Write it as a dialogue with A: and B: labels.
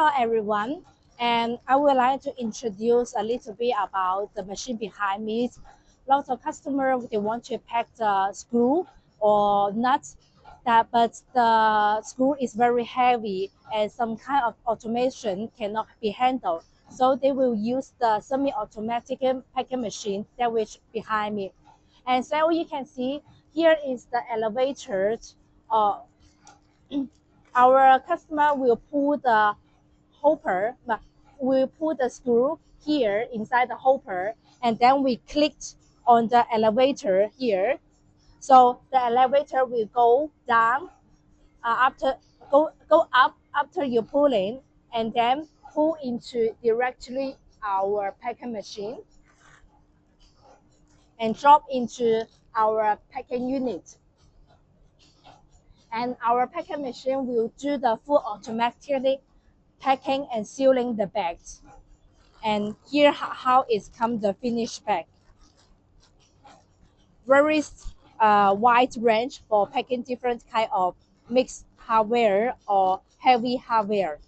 A: Hello everyone, and I would like to introduce a little bit about the machine behind me. Lots of customers they want to pack the screw or nuts, but the screw is very heavy and some kind of automation cannot be handled. So they will use the semi-automatic packing machine that which behind me. And so you can see here is the elevator. Uh, our customer will pull the hopper, but we put the screw here inside the hopper, and then we clicked on the elevator here. So the elevator will go down after go up after you pulling, and then pull into directly our packing machine and drop into our packing unit. And our packing machine will do the full automatic packing and sealing the bags. And here how it comes the finished bag. Very wide range for packing different kind of mixed hardware or heavy hardware.